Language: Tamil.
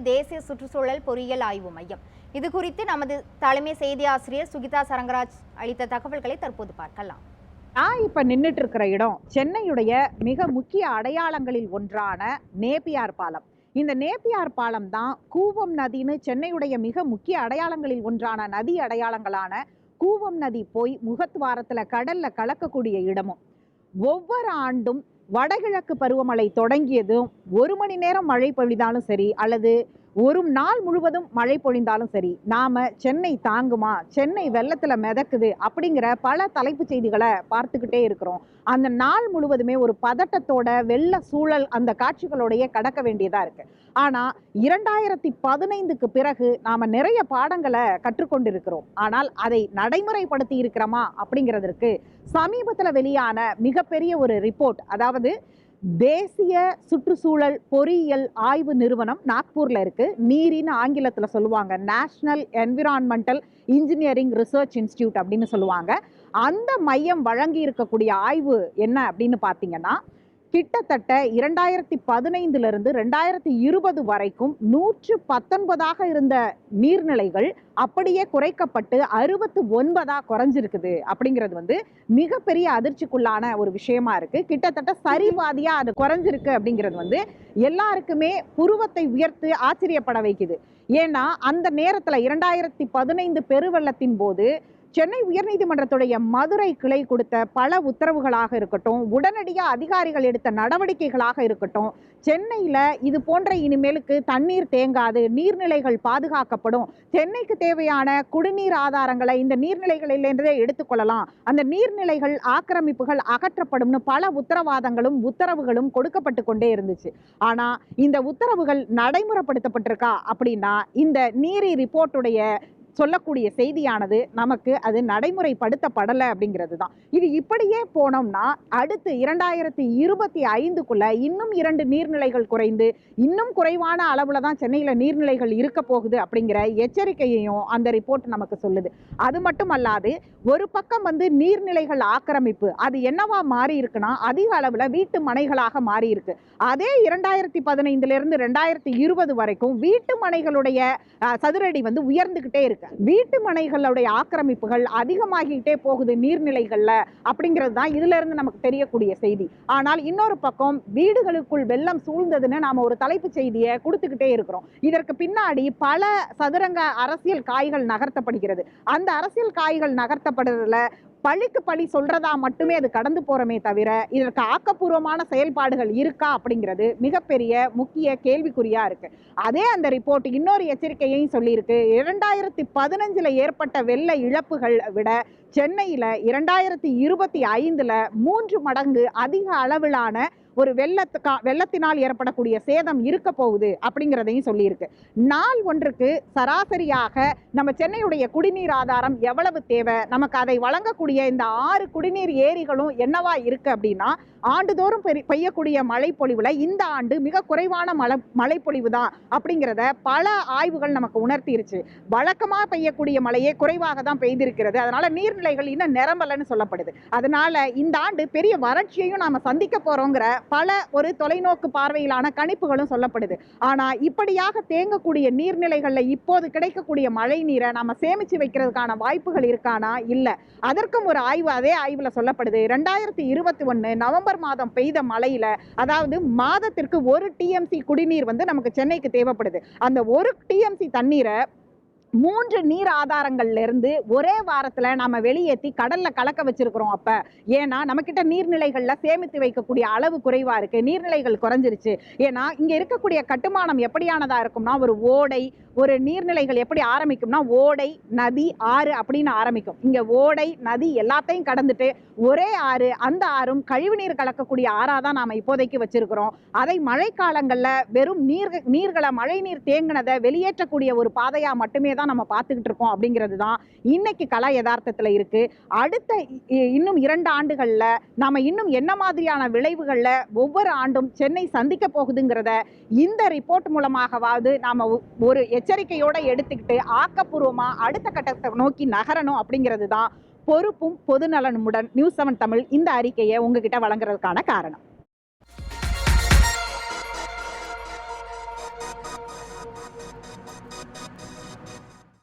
தேசிய சுற்றுச்சூழல் பொறியியல் ஆய்வு மையம். இது குறித்து நமது தலைமை செய்தி ஆசிரியர் சுகிதா சரங்கராஜ் அளித்த தகவல்களை தற்போது பார்க்கலாம். நான் இப்ப நின்றுட்டு இருக்கிற இடம் சென்னையுடைய மிக முக்கிய அடையாளங்களில் ஒன்றான நேப்பியார் பாலம். இந்த நேப்பியார் பாலம் தான் கூவம் நதின்னு சென்னையுடைய மிக முக்கிய அடையாளங்களில் ஒன்றான நதி அடையாளங்களான கூவம் நதி போய் முகத்துவாரத்துல கடல்ல கலக்கக்கூடிய இடமும். ஒவ்வொரு ஆண்டும் வடகிழக்கு பருவமழை தொடங்கியதும் 1 மணி நேரம் மழை பொழிந்தாலும் சரி அல்லது ஒரு நாள் முழுவதும் மழை பொழிந்தாலும் சரி, நாம சென்னை தாங்குமா, சென்னை வெள்ளத்துல மிதக்குது அப்படிங்கிற பல தலைப்பு செய்திகளை பார்த்துக்கிட்டே இருக்கிறோம். அந்த நாள் முழுவதுமே ஒரு பதட்டத்தோட வெள்ள சூழல் அந்த காட்சிகளோடைய கடக்க வேண்டியதா இருக்கு. ஆனா 2015க்கு பிறகு நாம நிறைய பாடங்களை கற்றுக்கொண்டிருக்கிறோம். ஆனால் அதை நடைமுறைப்படுத்தி இருக்கிறோமா அப்படிங்கிறதுக்கு சமீபத்துல வெளியான மிகப்பெரிய ஒரு ரிப்போர்ட், அதாவது தேசிய சுற்றுச்சூழல் பொறியியல் ஆய்வு நிறுவனம் நாக்பூர்ல இருக்கு. நீரின்னு ஆங்கிலத்துல சொல்லுவாங்க, national environmental engineering research institute அப்படின்னு சொல்லுவாங்க. அந்த மையம் வழங்கி இருக்கக்கூடிய ஆய்வு என்ன அப்படின்னு பார்த்தீங்கன்னா, கிட்டத்தட்ட 2015 2020 வரைக்கும் 119 இருந்த நீர்நிலைகள் அப்படியே குறைக்கப்பட்டு 69 குறைஞ்சிருக்குது. அப்படிங்கிறது மிகப்பெரிய அதிர்ச்சிக்குள்ளான ஒரு விஷயமா இருக்கு. கிட்டத்தட்ட சரிபாதியா அது குறைஞ்சிருக்கு அப்படிங்கிறது எல்லாருக்குமே புருவத்தை உயர்த்து ஆச்சரியப்பட வைக்குது. ஏன்னா அந்த நேரத்துல 2015 பெருவெள்ளத்தின் போது சென்னை உயர்நீதிமன்றத்துடைய மதுரை கிளை கொடுத்த பல உத்தரவுகளாக இருக்கட்டும், உடனடியாக அதிகாரிகள் எடுத்த நடவடிக்கைகளாக இருக்கட்டும், சென்னையில் இது போன்ற இனிமேலுக்கு தண்ணீர் தேங்காது, நீர்நிலைகள் பாதுகாக்கப்படும், சென்னைக்கு தேவையான குடிநீர் ஆதாரங்களை இந்த நீர்நிலைகளிலிருந்தே எடுத்துக்கொள்ளலாம், அந்த நீர்நிலைகள் ஆக்கிரமிப்புகள் அகற்றப்படும்னு பல உத்தரவாதங்களும் உத்தரவுகளும் கொடுக்கப்பட்டு கொண்டே இருந்துச்சு. ஆனால் இந்த உத்தரவுகள் நடைமுறைப்படுத்தப்பட்டிருக்கா அப்படின்னா இந்த நீரி ரிப்போர்ட்டுடைய சொல்லக்கூடிய செய்தியானது நமக்கு அது நடைமுறைப்படுத்தப்படலை அப்படிங்கிறது தான். இது இப்படியே போனோம்னா அடுத்து 2025க்குள்ள இன்னும் 2 நீர்நிலைகள் குறைந்து இன்னும் குறைவான அளவுல தான் சென்னையில நீர்நிலைகள் இருக்க போகுது அப்படிங்கிற எச்சரிக்கையையும் அந்த ரிப்போர்ட் நமக்கு சொல்லுது. அது மட்டும் அல்லாது ஒரு பக்கம் நீர்நிலைகள் ஆக்கிரமிப்பு அது என்னவா மாறி இருக்குன்னா அதிக அளவுல வீட்டு மனைகளாக மாறி இருக்கு. அதே 2015 2020 வரைக்கும் வீட்டு மனைகளுடைய சதுரடி உயர்ந்துகிட்டே இருக்கு. வீட்டு மனைகளுடைய ஆக்கிரமிப்புகள் அதிகமாகிட்டே போகுது நீர்நிலைகள்ல அப்படிங்கிறது தான் இதுல இருந்து நமக்கு தெரியக்கூடிய செய்தி. ஆனால் இன்னொரு பக்கம் வீடுகளுக்குள் வெள்ளம் சூழ்ந்ததுன்னு நாம ஒரு தலைப்பு செய்தியை கொடுத்துக்கிட்டே இருக்கிறோம். இதற்கு பின்னாடி பல சதுரங்க அரசியல் காய்கள் நகர்த்தப்படுகிறது. அந்த அரசியல் காய்கள் நகர்த்தப்படுறதுல பழிக்கு பழி சொல்றதா மட்டுமே அது கடந்து போறமே தவிர இதற்கு ஆக்கப்பூர்வமான செயல்பாடுகள் இருக்கா அப்படிங்கிறது மிகப்பெரிய முக்கிய கேள்விக்குறியா இருக்கு. அதே அந்த ரிப்போர்ட் இன்னொரு எச்சரிக்கையையும் சொல்லியிருக்கு. 2015 ஏற்பட்ட வெள்ள இழப்புகள் விட சென்னையில 2025 3 மடங்கு அதிக அளவிலான ஒரு வெள்ளத்தினால் ஏற்படக்கூடிய சேதம் இருக்க போகுது அப்படிங்கிறதையும் சொல்லியிருக்கு. நாள் ஒன்றுக்கு சராசரியாக நம்ம சென்னையுடைய குடிநீர் ஆதாரம் எவ்வளவு தேவை, நமக்கு அதை வழங்கக்கூடிய இந்த 6 குடிநீர் ஏரிகளும் என்னவா இருக்கு அப்படின்னா, ஆண்டுதோறும் பெய்யக்கூடிய மழைப்பொழிவுல இந்த ஆண்டு மிக குறைவான மழைப்பொழிவு தான் அப்படிங்கிறத பல ஆய்வுகள் நமக்கு உணர்த்திருச்சு. வழக்கமா பெய்யக்கூடிய மழையே குறைவாக தான் பெய்திருக்கிறது. அதனால நீர்நிலைகள் இன்னும் நிரம்பலன்னு சொல்லப்படுது. அதனால இந்த ஆண்டு பெரிய வறட்சியையும் நாம சந்திக்க போறோங்கிற பல ஒரு தொலைநோக்கு பார்வையிலான கணிப்புகளும் சொல்லப்படுது. ஆனா இப்படியாக தேங்கக்கூடிய நீர்நிலைகள்ல இப்போது கிடைக்கக்கூடிய மழை நீரை நாம சேமிச்சு வைக்கிறதுக்கான வாய்ப்புகள் இருக்கானா? இல்ல. அதற்கும் ஒரு ஆய்வு அதே ஆய்வுல சொல்லப்படுது. 2021 நவம்பர் மாதம் பெய்த மழையில, அதாவது மாதத்திற்கு 1 TMC குடிநீர் நமக்கு சென்னைக்கு தேவைப்படுது. அந்த 1 TMC தண்ணீரை 3 நீர் ஆதாரங்கள்ல இருந்து ஒரே வாரத்துல நாம வெளியேற்றி கடல்ல கலக்க வச்சிருக்கிறோம். அப்ப ஏன்னா நம்ம கிட்ட நீர்நிலைகள்ல சேமித்து வைக்கக்கூடிய அளவு குறைவா இருக்கு, நீர்நிலைகள் குறைஞ்சிருச்சு. ஏன்னா இங்க இருக்கக்கூடிய கட்டுமானம் எப்படியானதா இருக்கும்னா, ஒரு ஓடை, ஒரு நீர்நிலைகள் எப்படி ஆரம்பிக்கும்னா ஓடை, நதி, ஆறு அப்படின்னு ஆரம்பிக்கும். இங்க ஓடை, நதி எல்லாத்தையும் கடந்துட்டு ஒரே ஆறு, அந்த ஆறும் கழிவுநீர் கலக்கக்கூடிய ஆறாதான் நாம இப்போதைக்கு வச்சிருக்கிறோம். அதை மழைக்காலங்கள்ல வெறும் நீர்களை மழை நீர் தேங்கினதை வெளியேற்றக்கூடிய ஒரு பாதையா மட்டுமே தான் நம்ம பார்த்துக்கிட்டு இருக்கோம் அப்படிங்கிறது தான் இன்னைக்கு கலா யதார்த்தத்துல இருக்கு. அடுத்த இன்னும் 2 ஆண்டுகள்ல நாம இன்னும் என்ன மாதிரியான விளைவுகள்ல ஒவ்வொரு ஆண்டும் சென்னை சந்திக்க போகுதுங்கிறத இந்த ரிப்போர்ட் மூலமாகவாவது நாம ஒரு எச்சரிக்கையோட எடுத்துக்கிட்டு ஆக்கப்பூர்வமா அடுத்த கட்டத்தை நோக்கி நகரணும் அப்படிங்கிறது தான் பொறுப்பும் பொதுநலனுடன் நியூஸ் 7 தமிழ் இந்த அறிக்கையை உங்ககிட்ட வழங்குறதுக்கான காரணம்.